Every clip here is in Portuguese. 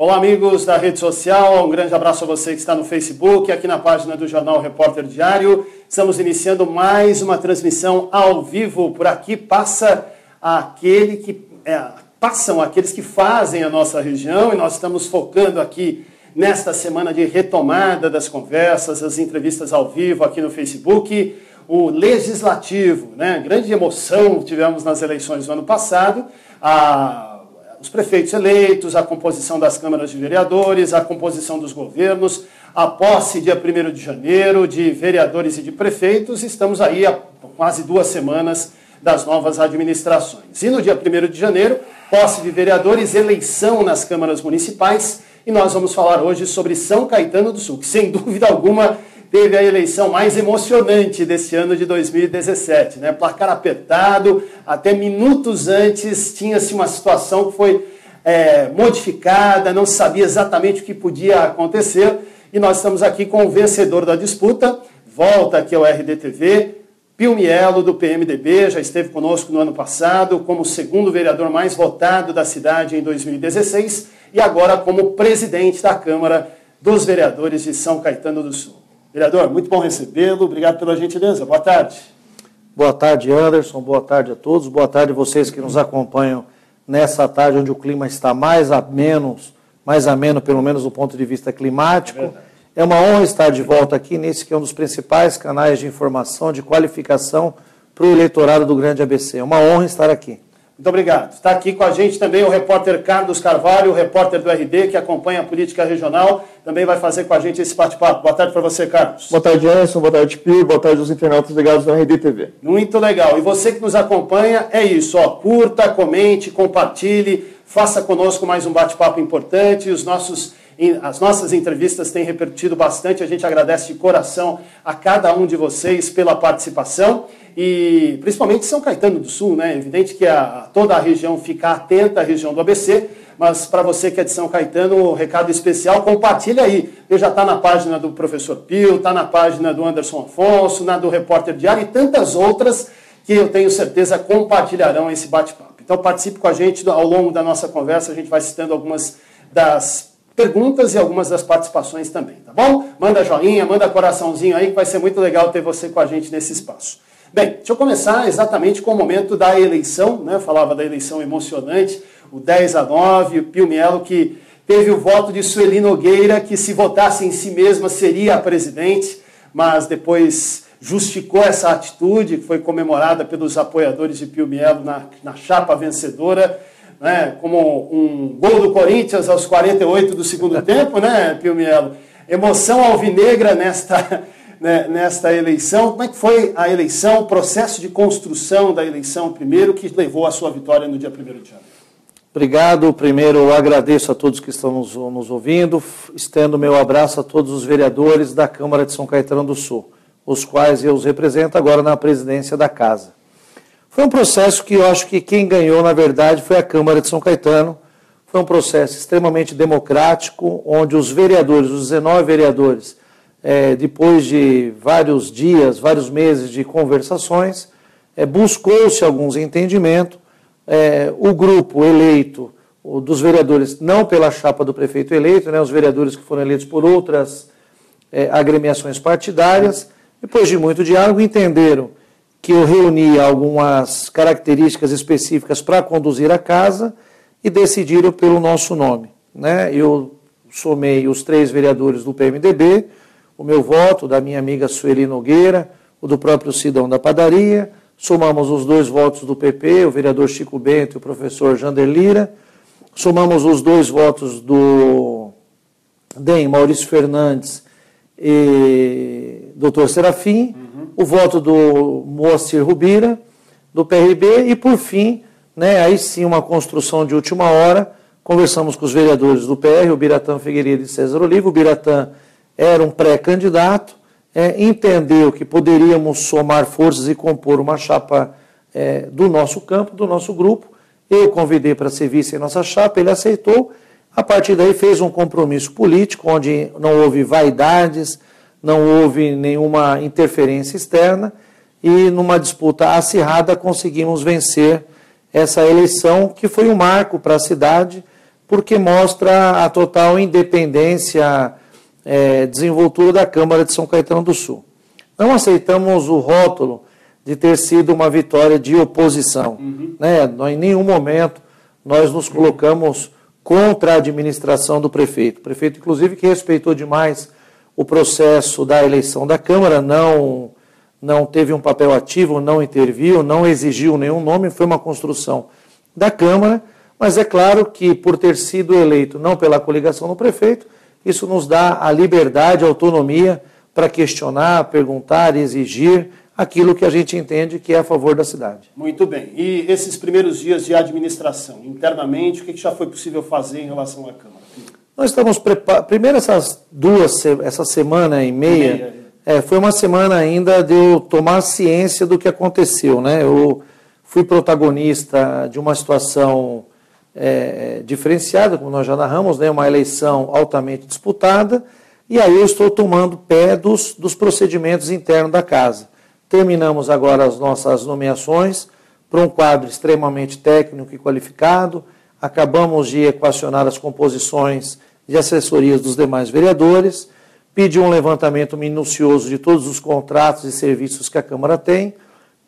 Olá, amigos da rede social, um grande abraço a você que está no Facebook, aqui na página do Jornal Repórter Diário. Estamos iniciando mais uma transmissão ao vivo. Por aqui passam aqueles que fazem a nossa região, e nós estamos focando aqui nesta semana de retomada das conversas, as entrevistas ao vivo aqui no Facebook. O Legislativo, né? Grande emoção tivemos nas eleições do ano passado, os prefeitos eleitos, a composição das câmaras de vereadores, a composição dos governos, a posse dia 1º de janeiro de vereadores e de prefeitos. Estamos aí há quase 2 semanas das novas administrações. E no dia 1º de janeiro, posse de vereadores, eleição nas câmaras municipais. E nós vamos falar hoje sobre São Caetano do Sul, que sem dúvida alguma teve a eleição mais emocionante desse ano de 2017, né? Placar apertado, até minutos antes tinha-se uma situação que foi modificada, não se sabia exatamente o que podia acontecer, e nós estamos aqui com o vencedor da disputa, volta aqui ao RDTV, Pio Mielo, do PMDB, já esteve conosco no ano passado, como o 2º vereador mais votado da cidade em 2016, e agora como presidente da Câmara dos Vereadores de São Caetano do Sul. Vereador, muito bom recebê-lo, obrigado pela gentileza, boa tarde. Boa tarde, Anderson, boa tarde a todos, boa tarde a vocês que nos acompanham nessa tarde onde o clima está mais ameno, pelo menos do ponto de vista climático. É uma honra estar de volta aqui nesse que é um dos principais canais de informação, de qualificação para o eleitorado do Grande ABC. É uma honra estar aqui. Muito obrigado. Está aqui com a gente também o repórter Carlos Carvalho, o repórter do RD, que acompanha a política regional, também vai fazer com a gente esse bate-papo. Boa tarde para você, Carlos. Boa tarde, Anderson. Boa tarde, Pio. Boa tarde aos internautas ligados no RD TV. Muito legal. E você que nos acompanha, é isso, ó, curta, comente, compartilhe, faça conosco mais um bate-papo importante. As nossas entrevistas têm repercutido bastante, a gente agradece de coração a cada um de vocês pela participação. E principalmente São Caetano do Sul, né? É evidente que toda a região fica atenta à região do ABC, mas para você que é de São Caetano, um recado especial, compartilha aí. Eu já está na página do professor Pio, está na página do Anderson Afonso, na do Repórter Diário e tantas outras que eu tenho certeza compartilharão esse bate-papo. Então participe com a gente ao longo da nossa conversa, a gente vai citando algumas das perguntas e algumas das participações também, tá bom? Manda joinha, manda coraçãozinho aí, que vai ser muito legal ter você com a gente nesse espaço. Bem, deixa eu começar exatamente com o momento da eleição, né? Eu falava da eleição emocionante, o 10-9, o Pio Mielo que teve o voto de Sueli Nogueira, que se votasse em si mesma seria a presidente, mas depois justificou essa atitude, que foi comemorada pelos apoiadores de Pio Mielo na chapa vencedora, né? Como um gol do Corinthians aos 48 do segundo tempo, né, Pio Mielo? Emoção alvinegra nesta eleição. Como é que foi a eleição, o processo de construção da eleição primeiro, que levou à sua vitória no dia 1º de janeiro? Obrigado. Primeiro, eu agradeço a todos que estão nos ouvindo, estendo meu abraço a todos os vereadores da Câmara de São Caetano do Sul, os quais eu os represento agora na presidência da Casa. Foi um processo que eu acho que quem ganhou, na verdade, foi a Câmara de São Caetano. Foi um processo extremamente democrático, onde os vereadores, os 19 vereadores, depois de vários dias, vários meses de conversações, buscou-se alguns entendimentos. O grupo eleito dos vereadores, não pela chapa do prefeito eleito, né, os vereadores que foram eleitos por outras agremiações partidárias, depois de muito diálogo, entenderam que eu reunia algumas características específicas para conduzir a casa e decidiram pelo nosso nome, né? Eu somei os 3 vereadores do PMDB, o meu voto, da minha amiga Sueli Nogueira, o do próprio Sidão da Padaria, somamos os 2 votos do PP, o vereador Chico Bento e o professor Jander Lira, somamos os 2 votos do DEM, Maurício Fernandes e Dr. Serafim, o voto do Moacir Rubira, do PRB, e por fim, né, aí sim uma construção de última hora, conversamos com os vereadores do PR, o Biratã Figueiredo e César Oliva. O Biratã era um pré-candidato, entendeu que poderíamos somar forças e compor uma chapa do nosso campo, do nosso grupo. Eu convidei para ser vice em nossa chapa, ele aceitou. A partir daí fez um compromisso político, onde não houve vaidades, não houve nenhuma interferência externa, e numa disputa acirrada conseguimos vencer essa eleição, que foi um marco para a cidade, porque mostra a total independência, desenvoltura da Câmara de São Caetano do Sul. Não aceitamos o rótulo de ter sido uma vitória de oposição. Né? Em nenhum momento nós nos colocamos contra a administração do prefeito. O prefeito, inclusive, que respeitou demais o processo da eleição da Câmara, não teve um papel ativo, não interviu, não exigiu nenhum nome, foi uma construção da Câmara, mas é claro que, por ter sido eleito não pela coligação do prefeito, isso nos dá a liberdade, a autonomia para questionar, perguntar, exigir aquilo que a gente entende que é a favor da cidade. Muito bem. E esses primeiros dias de administração, internamente, o que já foi possível fazer em relação à Câmara? Nós estamos preparados. Primeiro, essa semana e meia, foi uma semana ainda de eu tomar ciência do que aconteceu. Né? Eu fui protagonista de uma situação diferenciada, como nós já narramos, né? Uma eleição altamente disputada, e aí eu estou tomando pé dos procedimentos internos da casa. Terminamos agora as nossas nomeações para um quadro extremamente técnico e qualificado. Acabamos de equacionar as composições de assessorias dos demais vereadores. Pedi um levantamento minucioso de todos os contratos e serviços que a Câmara tem.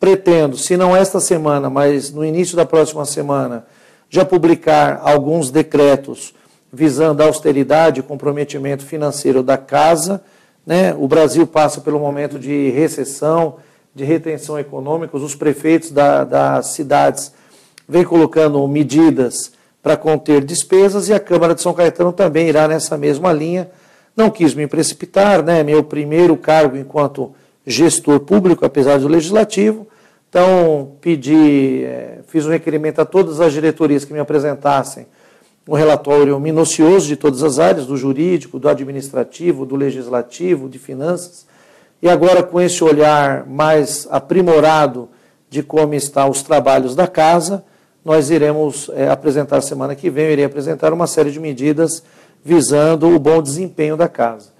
Pretendo, se não esta semana, mas no início da próxima semana, já publicar alguns decretos visando a austeridade e comprometimento financeiro da casa. Né? O Brasil passa pelo momento de recessão, de retenção econômica. Os prefeitos das cidades vêm colocando medidas para conter despesas e a Câmara de São Caetano também irá nessa mesma linha. Não quis me precipitar, né? Meu primeiro cargo enquanto gestor público, apesar do legislativo. Então, fiz um requerimento a todas as diretorias que me apresentassem um relatório minucioso de todas as áreas, do jurídico, do administrativo, do legislativo, de finanças. E agora, com esse olhar mais aprimorado de como estão os trabalhos da casa, nós iremos apresentar semana que vem, eu irei apresentar uma série de medidas visando o bom desempenho da casa,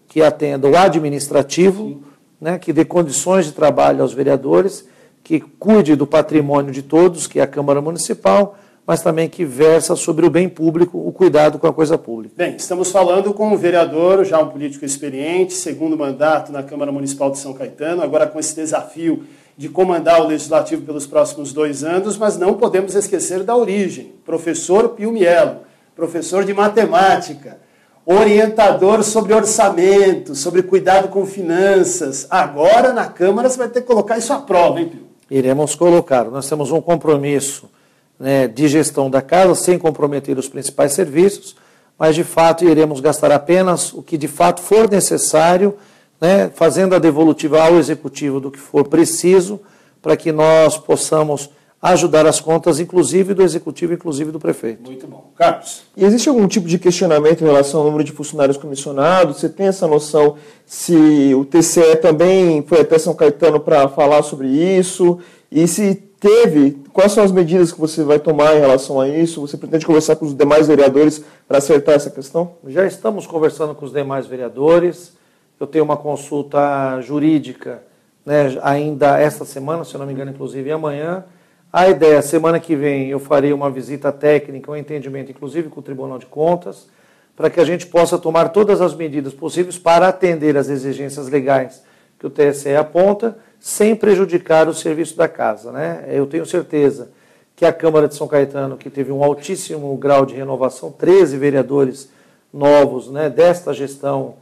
que atenda o administrativo, né, que dê condições de trabalho aos vereadores, que cuide do patrimônio de todos, que é a Câmara Municipal, mas também que versa sobre o bem público, o cuidado com a coisa pública. Bem, estamos falando com um vereador, já um político experiente, segundo mandato na Câmara Municipal de São Caetano, agora com esse desafio de comandar o Legislativo pelos próximos 2 anos, mas não podemos esquecer da origem. Professor Pio Mielo, professor de matemática, orientador sobre orçamento, sobre cuidado com finanças. Agora, na Câmara, você vai ter que colocar isso à prova, hein, Pio? Iremos colocar. Nós temos um compromisso, né, de gestão da casa, sem comprometer os principais serviços, mas, de fato, iremos gastar apenas o que, de fato, for necessário, né, fazendo a devolutiva ao Executivo do que for preciso, para que nós possamos ajudar as contas, inclusive do Executivo, inclusive do Prefeito. Muito bom. Carlos? E existe algum tipo de questionamento em relação ao número de funcionários comissionados? Você tem essa noção se o TCE também foi até São Caetano para falar sobre isso? E se teve, quais são as medidas que você vai tomar em relação a isso? Você pretende conversar com os demais vereadores para acertar essa questão? Já estamos conversando com os demais vereadores. Eu tenho uma consulta jurídica, né, ainda esta semana, se eu não me engano, inclusive amanhã. A ideia, semana que vem, eu farei uma visita técnica, um entendimento, inclusive com o Tribunal de Contas, para que a gente possa tomar todas as medidas possíveis para atender às exigências legais que o TSE aponta, sem prejudicar o serviço da casa, né? Eu tenho certeza que a Câmara de São Caetano, que teve um altíssimo grau de renovação, 13 vereadores novos, né, desta gestão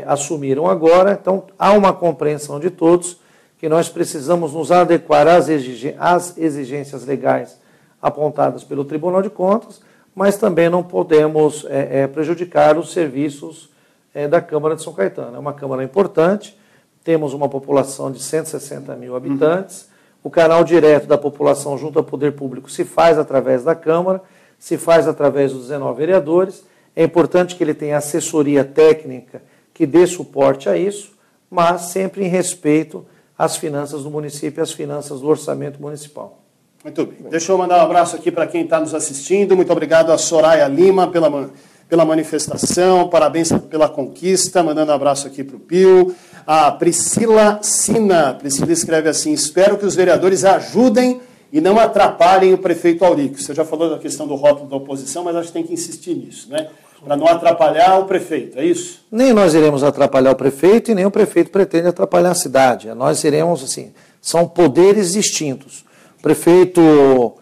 assumiram agora, então há uma compreensão de todos que nós precisamos nos adequar às exigências legais apontadas pelo Tribunal de Contas, mas também não podemos prejudicar os serviços da Câmara de São Caetano. É uma Câmara importante, temos uma população de 160 mil habitantes, o canal direto da população junto ao Poder Público se faz através da Câmara, se faz através dos 19 vereadores, é importante que ele tenha assessoria técnica que dê suporte a isso, mas sempre em respeito às finanças do município e às finanças do orçamento municipal. Muito bem. Deixa eu mandar um abraço aqui para quem está nos assistindo. Muito obrigado a Soraya Lima pela manifestação, parabéns pela conquista. Mandando um abraço aqui para o Pio. A Priscila Sina. Priscila escreve assim: espero que os vereadores ajudem e não atrapalhem o prefeito Aurico. Você já falou da questão do rótulo da oposição, mas acho que tem que insistir nisso, né? Para não atrapalhar o prefeito, é isso? Nem nós iremos atrapalhar o prefeito e nem o prefeito pretende atrapalhar a cidade. Nós iremos, assim, são poderes distintos. O prefeito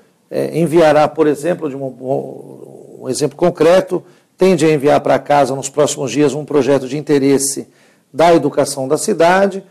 enviará, por exemplo, um exemplo concreto, tende a enviar para casa nos próximos dias um projeto de interesse da educação da cidade.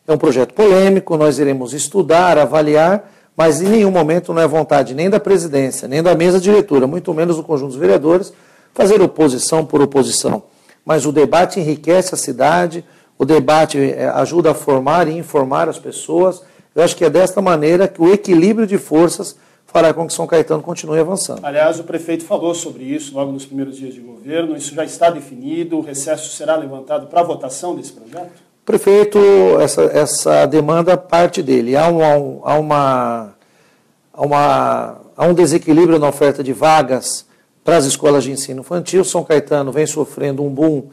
É um projeto polêmico, nós iremos estudar, avaliar, mas em nenhum momento não é vontade nem da presidência, nem da mesa diretora, muito menos do conjunto dos vereadores, fazer oposição por oposição. Mas o debate enriquece a cidade, o debate ajuda a formar e informar as pessoas. Eu acho que é desta maneira que o equilíbrio de forças fará com que São Caetano continue avançando. Aliás, o prefeito falou sobre isso logo nos primeiros dias de governo, isso já está definido, o recesso será levantado para a votação desse projeto? O prefeito, essa demanda parte dele. Há um desequilíbrio na oferta de vagas para as escolas de ensino infantil. São Caetano vem sofrendo um boom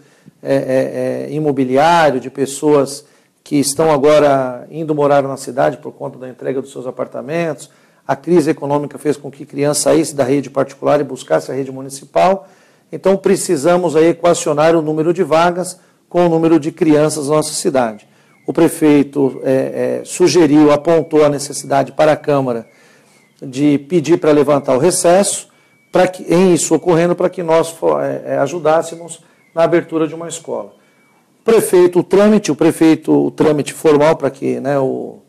imobiliário de pessoas que estão agora indo morar na cidade por conta da entrega dos seus apartamentos. A crise econômica fez com que crianças saíssem da rede particular e buscassem a rede municipal. Então, precisamos aí equacionar o número de vagas com o número de crianças na nossa cidade. O prefeito sugeriu, apontou a necessidade para a Câmara de pedir para levantar o recesso, em isso ocorrendo, para que nós ajudássemos na abertura de uma escola. O trâmite formal, para que o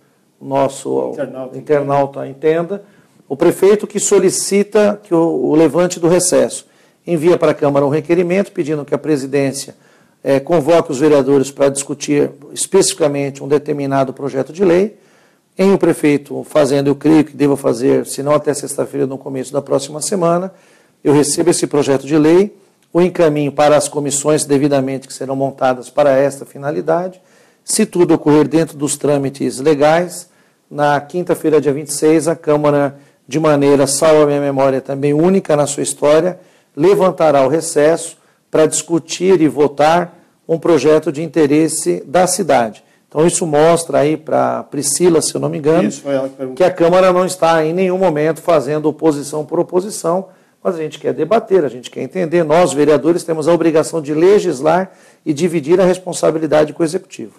nosso internauta entenda, o prefeito que solicita que o levante do recesso envia para a Câmara um requerimento pedindo que a presidência convoque os vereadores para discutir especificamente um determinado projeto de lei. O prefeito fazendo, eu creio que devo fazer, se não até sexta-feira, no começo da próxima semana, eu recebo esse projeto de lei, o encaminho para as comissões devidamente que serão montadas para esta finalidade. Se tudo ocorrer dentro dos trâmites legais, na quinta-feira, dia 26, a Câmara, de maneira, salvo a minha memória, também única na sua história, levantará o recesso para discutir e votar um projeto de interesse da cidade. Então, isso mostra aí para Priscila, se eu não me engano, que a Câmara não está em nenhum momento fazendo oposição por oposição, mas a gente quer debater, a gente quer entender. Nós, vereadores, temos a obrigação de legislar e dividir a responsabilidade com o Executivo.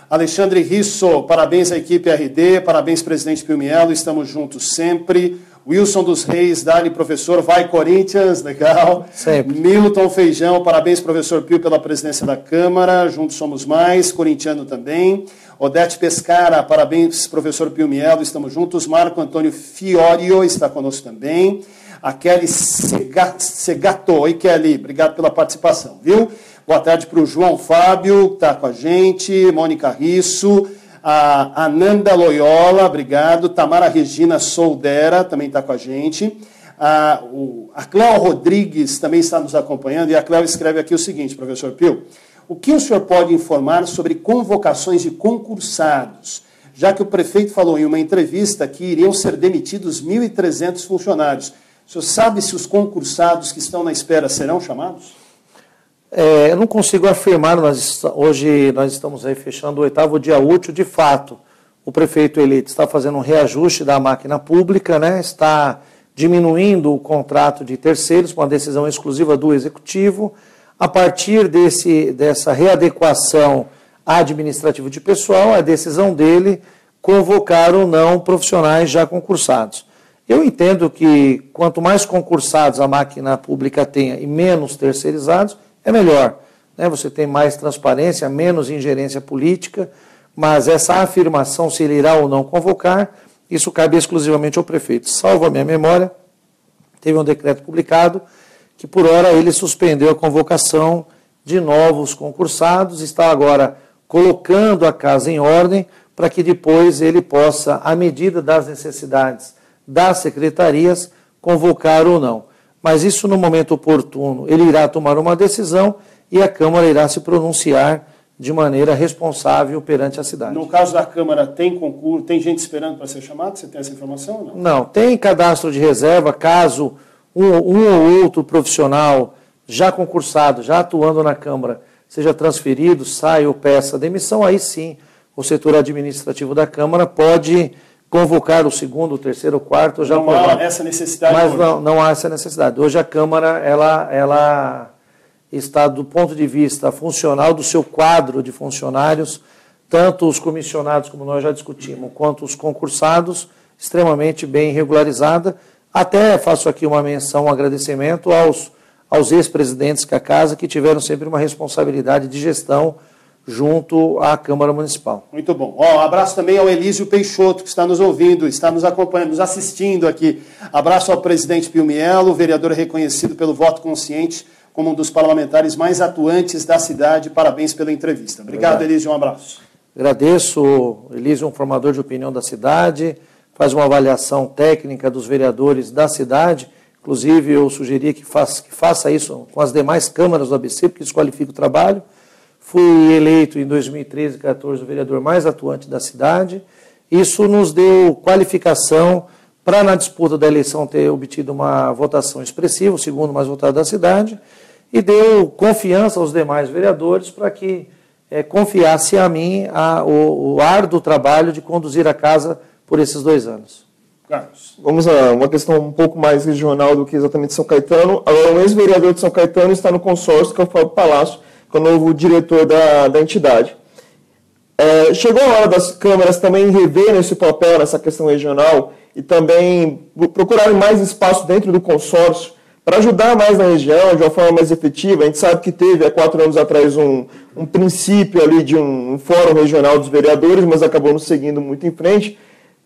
Alexandre Risso, parabéns à equipe RD, parabéns, presidente Pio Mielo, estamos juntos sempre. Wilson dos Reis, Dali, professor, vai Corinthians, legal. Sempre. Milton Feijão, parabéns, professor Pio, pela presidência da Câmara, juntos somos mais, corintiano também. Odete Pescara, parabéns, professor Pio Mielo, estamos juntos. Marco Antônio Fiorio está conosco também. A Kelly Segato, oi Kelly, obrigado pela participação, viu? Boa tarde para o João Fábio, que está com a gente, Mônica Risso, a Ananda Loyola, obrigado, Tamara Regina Soldera, também está com a gente, a Cléo Rodrigues também está nos acompanhando, e a Cléo escreve aqui o seguinte, professor Pio, o que o senhor pode informar sobre convocações de concursados, já que o prefeito falou em uma entrevista que iriam ser demitidos 1.300 funcionários. O senhor sabe se os concursados que estão na espera serão chamados? Eu não consigo afirmar, hoje nós estamos aí fechando o 8º dia útil, de fato, o prefeito eleito está fazendo um reajuste da máquina pública, né? Está diminuindo o contrato de terceiros, com uma decisão exclusiva do Executivo. A partir dessa readequação administrativa de pessoal, a decisão dele convocar ou não profissionais já concursados. Eu entendo que quanto mais concursados a máquina pública tenha e menos terceirizados, é melhor, né? Você tem mais transparência, menos ingerência política, mas essa afirmação, se ele irá ou não convocar, isso cabe exclusivamente ao prefeito. Salvo a minha memória, teve um decreto publicado que, por hora, ele suspendeu a convocação de novos concursados, está agora colocando a casa em ordem para que depois ele possa, à medida das necessidades das secretarias, convocar ou não. Mas isso, no momento oportuno, ele irá tomar uma decisão e a Câmara irá se pronunciar de maneira responsável perante a cidade. No caso da Câmara, tem concurso, tem gente esperando para ser chamado? Você tem essa informação ou não? Não, tem cadastro de reserva, caso um ou outro profissional já concursado, já atuando na Câmara, seja transferido, saia ou peça demissão, aí sim o setor administrativo da Câmara pode convocar o segundo, o terceiro, o quarto, já não há essa necessidade. Mas não há essa necessidade. Hoje a Câmara ela está, do ponto de vista funcional, do seu quadro de funcionários, tanto os comissionados, como nós já discutimos, quanto os concursados, extremamente bem regularizada. Até faço aqui uma menção, um agradecimento aos ex-presidentes da Casa, que tiveram sempre uma responsabilidade de gestão junto à Câmara Municipal. Muito bom. Um abraço também ao Elísio Peixoto, que está nos ouvindo, está nos acompanhando, nos assistindo aqui. Abraço ao presidente Pio Mielo, vereador reconhecido pelo voto consciente como um dos parlamentares mais atuantes da cidade. Parabéns pela entrevista. Obrigado, Elísio. Um abraço. Agradeço. Elísio é um formador de opinião da cidade, faz uma avaliação técnica dos vereadores da cidade. Inclusive, eu sugeri que faça isso com as demais câmaras do ABC, porque isso qualifica o trabalho. Fui eleito em 2013 e 2014 o vereador mais atuante da cidade. Isso nos deu qualificação para, na disputa da eleição, ter obtido uma votação expressiva, o segundo mais votado da cidade, e deu confiança aos demais vereadores para que confiasse a mim o árduo trabalho de conduzir a casa por esses 2 anos. Carlos. Vamos a uma questão um pouco mais regional do que exatamente São Caetano. Agora, o ex-vereador de São Caetano está no consórcio, que é o Fábio Palácio, que é o novo diretor da entidade. Chegou a hora das câmaras também reverem esse papel nessa questão regional e também procurarem mais espaço dentro do consórcio para ajudar mais na região, de uma forma mais efetiva. A gente sabe que teve, há 4 anos atrás, um princípio ali de um fórum regional dos vereadores, mas acabou não seguindo muito em frente.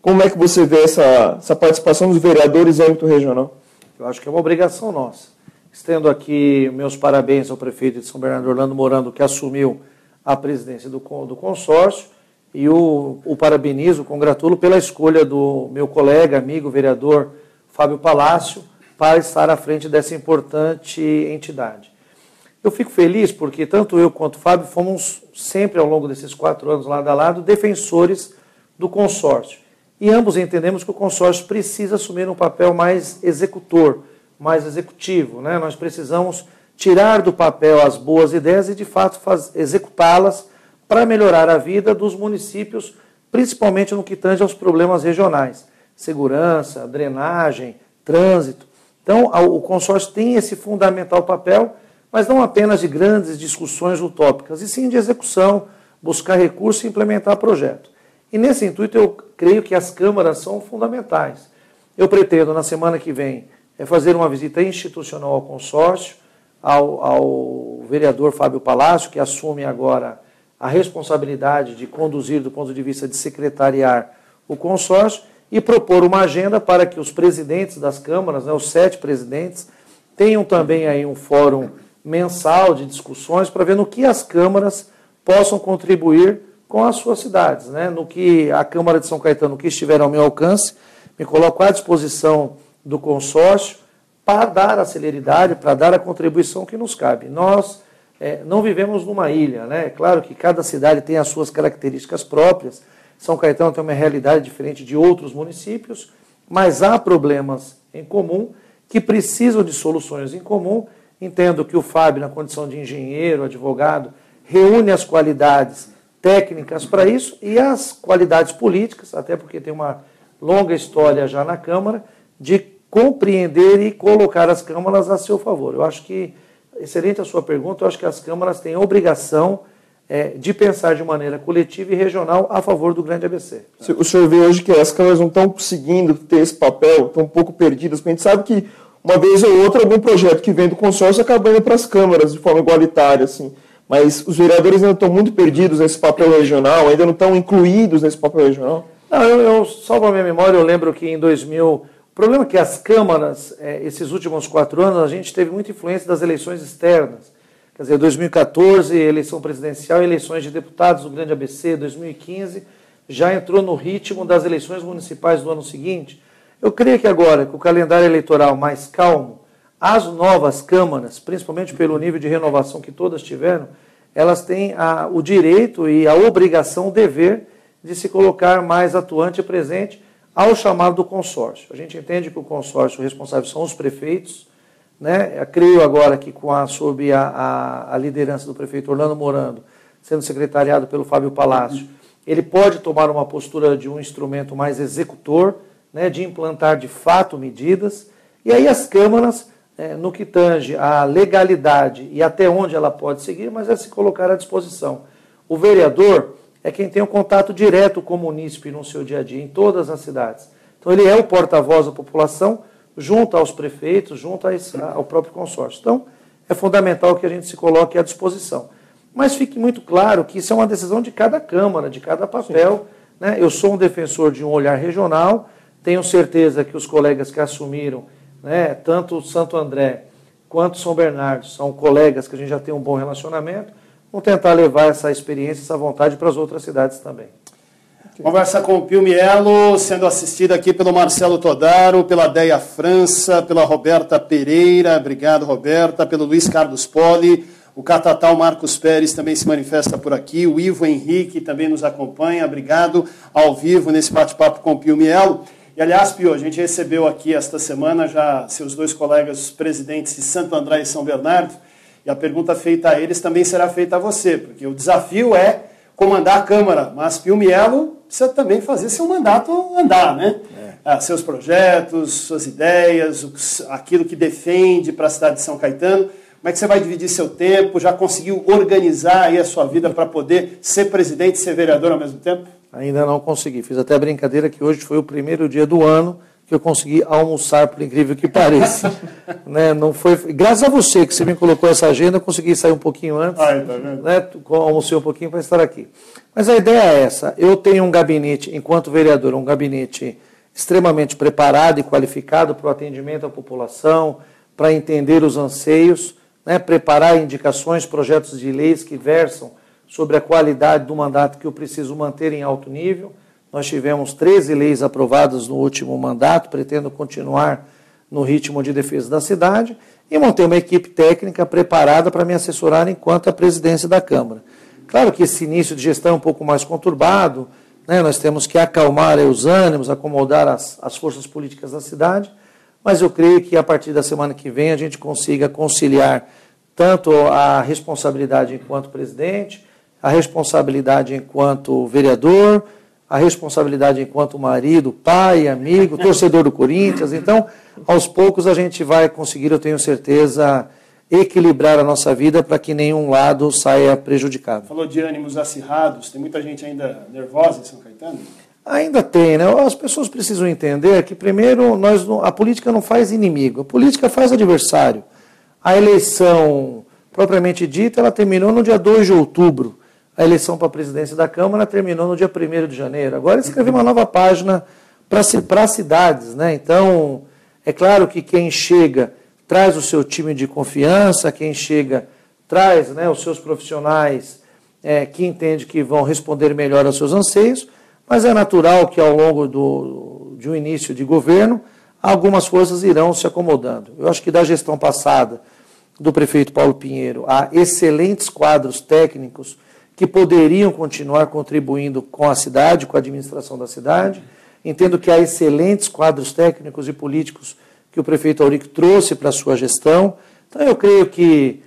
Como é que você vê essa participação dos vereadores em âmbito regional? Eu acho que é uma obrigação nossa. Estendo aqui meus parabéns ao prefeito de São Bernardo, Orlando Morando, que assumiu a presidência do consórcio, e o parabenizo, congratulo pela escolha do meu colega, amigo, vereador Fábio Palácio, para estar à frente dessa importante entidade. Eu fico feliz porque tanto eu quanto o Fábio fomos sempre, ao longo desses 4 anos, lado a lado, defensores do consórcio. E ambos entendemos que o consórcio precisa assumir um papel mais executor, mais executivo, né? Nós precisamos tirar do papel as boas ideias e, de fato, executá-las para melhorar a vida dos municípios, principalmente no que tange aos problemas regionais. Segurança, drenagem, trânsito. Então, o consórcio tem esse fundamental papel, mas não apenas de grandes discussões utópicas, e sim de execução, buscar recursos e implementar projeto. E nesse intuito, eu creio que as câmaras são fundamentais. Eu pretendo, na semana que vem, fazer uma visita institucional ao consórcio, ao vereador Fábio Palácio, que assume agora a responsabilidade de conduzir, do ponto de vista de secretariar, o consórcio, e propor uma agenda para que os presidentes das câmaras, né, os 7 presidentes, tenham também aí um fórum mensal de discussões para ver no que as câmaras possam contribuir com as suas cidades, né? No que a Câmara de São Caetano, que estiver ao meu alcance, me coloco à disposição do consórcio para dar a celeridade, para dar a contribuição que nos cabe. Nós não vivemos numa ilha, né? É claro que cada cidade tem as suas características próprias. São Caetano tem uma realidade diferente de outros municípios, mas há problemas em comum que precisam de soluções em comum. Entendo que o Fábio, na condição de engenheiro, advogado, reúne as qualidades técnicas para isso e as qualidades políticas, até porque tem uma longa história já na Câmara, de compreender e colocar as câmaras a seu favor. Eu acho que, excelente a sua pergunta, eu acho que as câmaras têm a obrigação de pensar de maneira coletiva e regional a favor do grande ABC. O senhor vê hoje que as câmaras não estão conseguindo ter esse papel, estão um pouco perdidas, porque a gente sabe que uma vez ou outra algum projeto que vem do consórcio acaba indo para as câmaras de forma igualitária, assim. Mas os vereadores ainda estão muito perdidos nesse papel regional, ainda não estão incluídos nesse papel regional? Não, eu salvo a minha memória, eu lembro que em 2000... O problema é que as câmaras, esses últimos 4 anos, a gente teve muita influência das eleições externas. Quer dizer, 2014, eleição presidencial, eleições de deputados do grande ABC, 2015, já entrou no ritmo das eleições municipais do ano seguinte. Eu creio que agora, com o calendário eleitoral mais calmo, as novas câmaras, principalmente pelo nível de renovação que todas tiveram, elas têm o direito e a obrigação, o dever de se colocar mais atuante e presente ao chamado do consórcio. A gente entende que o consórcio responsável são os prefeitos, né? Eu creio agora que sob a liderança do prefeito Orlando Morando, sendo secretariado pelo Fábio Palácio, ele pode tomar uma postura de um instrumento mais executor, né, de implantar de fato medidas, e aí as câmaras, no que tange à legalidade e até onde ela pode seguir, mas é se colocar à disposição. O vereador é quem tem um contato direto com o munícipe no seu dia a dia, em todas as cidades. Então ele é o porta-voz da população, junto aos prefeitos, junto ao próprio consórcio. Então é fundamental que a gente se coloque à disposição. Mas fique muito claro que isso é uma decisão de cada Câmara, de cada papel, né? Eu sou um defensor de um olhar regional, tenho certeza que os colegas que assumiram, né, tanto Santo André quanto São Bernardo, são colegas que a gente já tem um bom relacionamento, vão tentar levar essa experiência, essa vontade para as outras cidades também. Conversa com o Pio Mielo, sendo assistida aqui pelo Marcelo Todaro, pela Deia França, pela Roberta Pereira, obrigado Roberta, pelo Luiz Carlos Poli, o Catatal Marcos Pérez também se manifesta por aqui, o Ivo Henrique também nos acompanha, obrigado ao vivo nesse bate-papo com o Pio Mielo. E, aliás, Pio, a gente recebeu aqui esta semana já seus dois colegas, os presidentes de Santo André e São Bernardo, e a pergunta feita a eles também será feita a você, porque o desafio é comandar a Câmara, mas Pio Mielo precisa também fazer seu mandato andar, né? Seus projetos, suas ideias, aquilo que defende para a cidade de São Caetano. Como é que você vai dividir seu tempo? Já conseguiu organizar aí a sua vida para poder ser presidente e ser vereador ao mesmo tempo? Ainda não consegui. Fiz até a brincadeira que hoje foi o primeiro dia do ano que eu consegui almoçar, por incrível que pareça. Né? Não foi... Graças a você que você me colocou essa agenda, eu consegui sair um pouquinho antes. Tá vendo? Né? Almocei um pouquinho para estar aqui. Mas a ideia é essa. Eu tenho um gabinete, enquanto vereador, um gabinete extremamente preparado e qualificado para o atendimento à população, para entender os anseios, né? Preparar indicações, projetos de leis que versam sobre a qualidade do mandato que eu preciso manter em alto nível. Nós tivemos 13 leis aprovadas no último mandato, pretendo continuar no ritmo de defesa da cidade e montei uma equipe técnica preparada para me assessorar enquanto a presidência da Câmara. Claro que esse início de gestão é um pouco mais conturbado, né? Nós temos que acalmar os ânimos, acomodar as forças políticas da cidade, mas eu creio que a partir da semana que vem a gente consiga conciliar tanto a responsabilidade enquanto presidente, a responsabilidade enquanto vereador, a responsabilidade enquanto marido, pai, amigo, torcedor do Corinthians. Então, aos poucos a gente vai conseguir, eu tenho certeza, equilibrar a nossa vida para que nenhum lado saia prejudicado. Falou de ânimos acirrados, tem muita gente ainda nervosa em São Caetano? Ainda tem, né? As pessoas precisam entender que, primeiro, a política não faz inimigo, a política faz adversário. A eleição, propriamente dita, ela terminou no dia 2 de outubro. A eleição para a presidência da Câmara terminou no dia 1º de janeiro. Agora escrevi uma nova página para as cidades, né? Então, é claro que quem chega traz o seu time de confiança, quem chega traz, né, os seus profissionais que entende que vão responder melhor aos seus anseios, mas é natural que ao longo de um início de governo, algumas forças irão se acomodando. Eu acho que da gestão passada do prefeito Paulo Pinheiro há excelentes quadros técnicos que poderiam continuar contribuindo com a cidade, com a administração da cidade. Entendo que há excelentes quadros técnicos e políticos que o prefeito Aurico trouxe para a sua gestão. Então, eu creio que,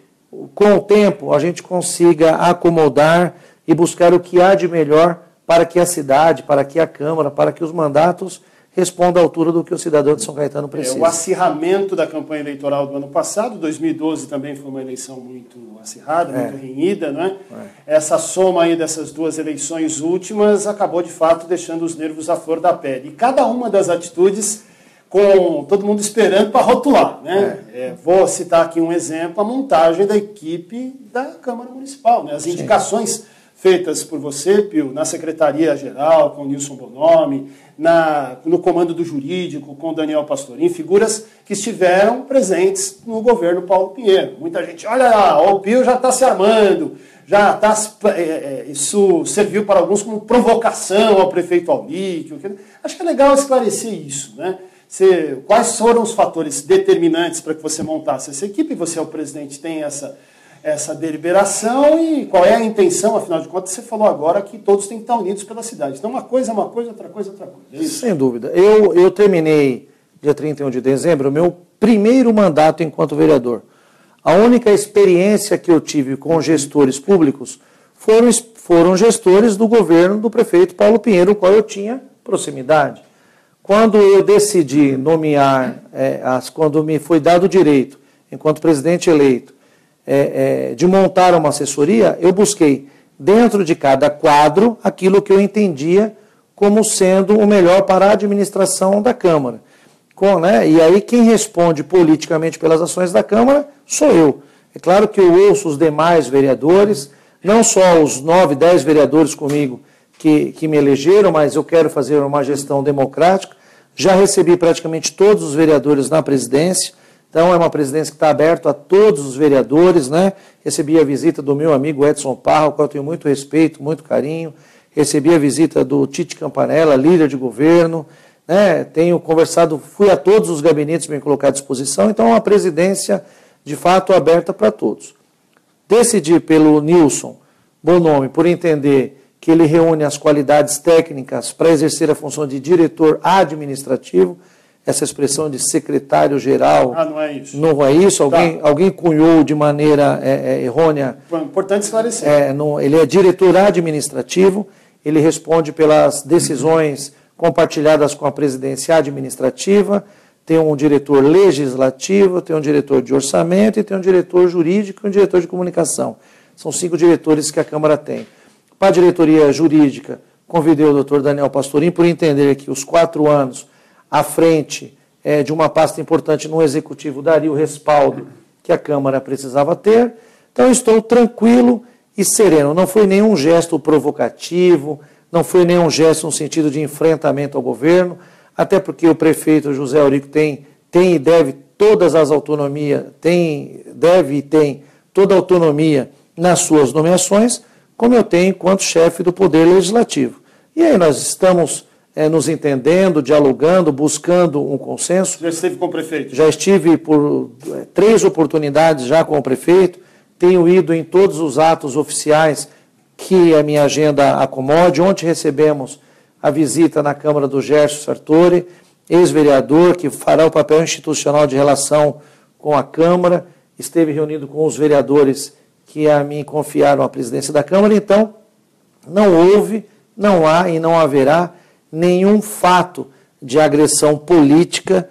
com o tempo, a gente consiga acomodar e buscar o que há de melhor para que a cidade, para que a Câmara, para que os mandatos respondam à altura do que o cidadão de São Caetano precisa. O acirramento da campanha eleitoral do ano passado, 2012 também foi uma eleição muito acirrada, muito renhida, não é? Essa soma aí dessas duas eleições últimas acabou, de fato, deixando os nervos à flor da pele. E cada uma das atitudes com todo mundo esperando para rotular, né? Vou citar aqui um exemplo, a montagem da equipe da Câmara Municipal, né? As indicações feitas por você, Pio, na Secretaria-Geral, com o Nilson Bonomi, no comando do jurídico, com o Daniel Pastorim, figuras que estiveram presentes no governo Paulo Pinheiro. Muita gente, olha lá, o Pio já está se armando, já está... isso serviu para alguns como provocação ao prefeito Aurico. Acho que é legal esclarecer isso, né? Quais foram os fatores determinantes para que você montasse essa equipe? Você é o presidente, tem essa deliberação e qual é a intenção, afinal de contas, você falou agora que todos têm que estar unidos pela cidade. Então, uma coisa é uma coisa, outra coisa é outra coisa. É isso? Sem dúvida. Eu terminei, dia 31 de dezembro, o meu primeiro mandato enquanto vereador. A única experiência que eu tive com gestores públicos foram gestores do governo do prefeito Paulo Pinheiro, com o qual eu tinha proximidade. Quando eu decidi nomear, quando me foi dado o direito, enquanto presidente eleito, de montar uma assessoria, eu busquei, dentro de cada quadro, aquilo que eu entendia como sendo o melhor para a administração da Câmara. E aí quem responde politicamente pelas ações da Câmara sou eu. É claro que eu ouço os demais vereadores, não só os 9, 10 vereadores comigo que me elegeram, mas eu quero fazer uma gestão democrática. Já recebi praticamente todos os vereadores na presidência, então é uma presidência que está aberta a todos os vereadores, né? Recebi a visita do meu amigo Edson Parra, ao qual eu tenho muito respeito, muito carinho. Recebi a visita do Tite Campanella, líder de governo, né? Tenho conversado, fui a todos os gabinetes me colocar à disposição, então é uma presidência de fato aberta para todos. Decidi pelo Nilson Bonomi, por entender que ele reúne as qualidades técnicas para exercer a função de diretor administrativo, essa expressão de secretário-geral... não é isso. Não é isso? Alguém cunhou de maneira errônea. Importante esclarecer. Ele é diretor administrativo, ele responde pelas decisões compartilhadas com a presidência administrativa, tem um diretor legislativo, tem um diretor de orçamento e tem um diretor jurídico e um diretor de comunicação. São 5 diretores que a Câmara tem. Para a diretoria jurídica, convidei o doutor Daniel Pastorim por entender que os 4 anos à frente de uma pasta importante no Executivo daria o respaldo que a Câmara precisava ter. Então, estou tranquilo e sereno. Não foi nenhum gesto provocativo, não foi nenhum gesto no sentido de enfrentamento ao governo, até porque o prefeito José Aurico tem e deve todas as autonomias, deve e tem toda a autonomia nas suas nomeações, como eu tenho enquanto chefe do Poder Legislativo. E aí nós estamos nos entendendo, dialogando, buscando um consenso. Já esteve com o prefeito? Já estive por 3 oportunidades já com o prefeito, tenho ido em todos os atos oficiais que a minha agenda acomode. Ontem recebemos a visita na Câmara do Gerson Sartori, ex-vereador, que fará o papel institucional de relação com a Câmara, esteve reunido com os vereadores que a mim confiaram a presidência da Câmara. Então, não houve, não há e não haverá nenhum fato de agressão política,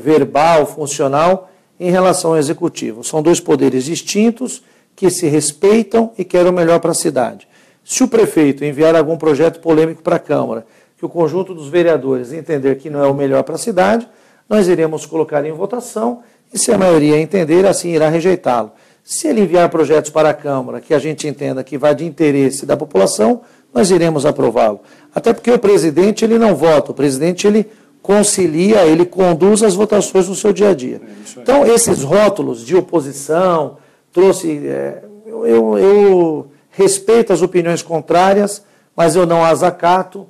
verbal, funcional, em relação ao Executivo. São 2 poderes distintos que se respeitam e querem o melhor para a cidade. Se o prefeito enviar algum projeto polêmico para a Câmara, que o conjunto dos vereadores entender que não é o melhor para a cidade, nós iremos colocar em votação e, se a maioria entender, assim irá rejeitá-lo. Se ele enviar projetos para a Câmara que a gente entenda que vai de interesse da população, nós iremos aprová-lo. Até porque o presidente ele não vota, o presidente ele concilia, ele conduz as votações no seu dia a dia. Então, esses rótulos de oposição, eu respeito as opiniões contrárias, mas eu não as acato.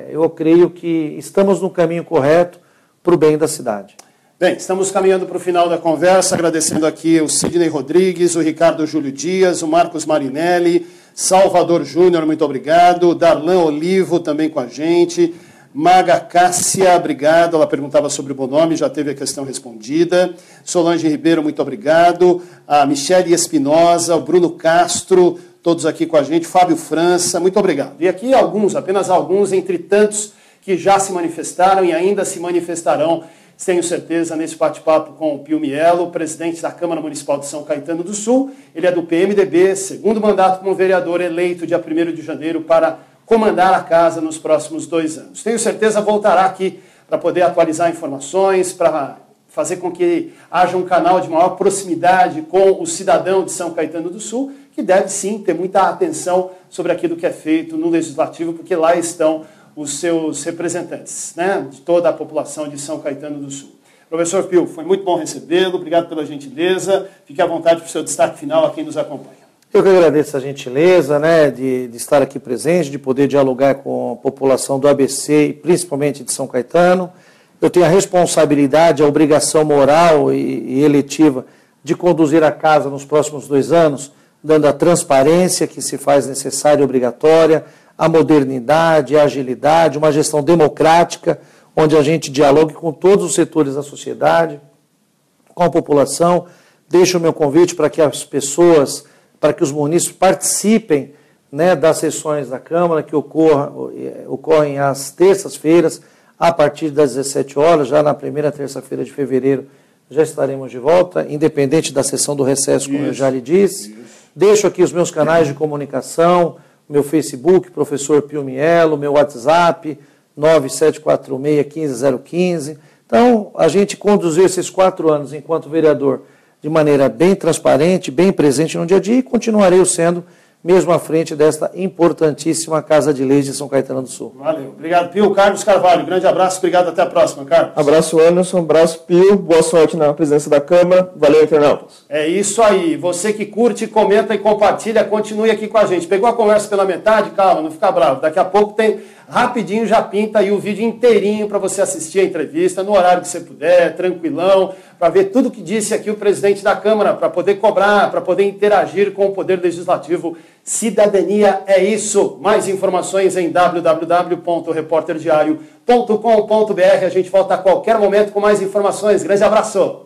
Eu creio que estamos no caminho correto para o bem da cidade. Bem, estamos caminhando para o final da conversa, agradecendo aqui o Sidney Rodrigues, o Ricardo Júlio Dias, o Marcos Marinelli, Salvador Júnior, muito obrigado, Darlan Olivo também com a gente, Maga Cássia, obrigado, ela perguntava sobre o Bonomi, já teve a questão respondida, Solange Ribeiro, muito obrigado, a Michele Espinosa, o Bruno Castro, todos aqui com a gente, Fábio França, muito obrigado. E aqui apenas alguns, entre tantos que já se manifestaram e ainda se manifestarão, tenho certeza, nesse bate-papo com o Pio Mielo, presidente da Câmara Municipal de São Caetano do Sul. Ele é do PMDB, 2º mandato como vereador, eleito dia 1º de janeiro para comandar a casa nos próximos 2 anos. Tenho certeza voltará aqui para poder atualizar informações, para fazer com que haja um canal de maior proximidade com o cidadão de São Caetano do Sul, que deve sim ter muita atenção sobre aquilo que é feito no Legislativo, porque lá estão os seus representantes, de toda a população de São Caetano do Sul. Professor Pio, foi muito bom recebê-lo, obrigado pela gentileza, fique à vontade para o seu destaque final a quem nos acompanha. Eu que agradeço a gentileza de estar aqui presente, de poder dialogar com a população do ABC e principalmente de São Caetano. Eu tenho a responsabilidade, a obrigação moral e eletiva de conduzir a casa nos próximos 2 anos, dando a transparência que se faz necessária e obrigatória, a modernidade, a agilidade, uma gestão democrática, onde a gente dialogue com todos os setores da sociedade, com a população. Deixo o meu convite para que as pessoas para que os munícipes participem, né, das sessões da Câmara, que ocorrem às terças-feiras, a partir das 17 horas, já na primeira terça-feira de fevereiro, já estaremos de volta, independente da sessão do recesso, como eu já lhe disse. Deixo aqui os meus canais de comunicação, meu Facebook, Professor Pio Mielo, meu WhatsApp, 9746-15015. Então, a gente conduziu esses 4 anos enquanto vereador de maneira bem transparente, bem presente no dia a dia, e continuarei sendo, mesmo à frente desta importantíssima Casa de Leis de São Caetano do Sul. Valeu. Obrigado, Pio. Carlos Carvalho, grande abraço, obrigado, até a próxima, Carlos. Abraço, Anderson, abraço, Pio, boa sorte na presidência da Câmara, valeu, internautas. É isso aí, você que curte, comenta e compartilha, continue aqui com a gente. Pegou a conversa pela metade? Calma, não fica bravo, daqui a pouco tem, rapidinho já pinta aí o vídeo inteirinho para você assistir a entrevista, no horário que você puder, tranquilão, para ver tudo que disse aqui o presidente da Câmara, para poder cobrar, para poder interagir com o Poder Legislativo. Cidadania é isso. Mais informações em www.reporterdiario.com.br. A gente volta a qualquer momento com mais informações. Grande abraço!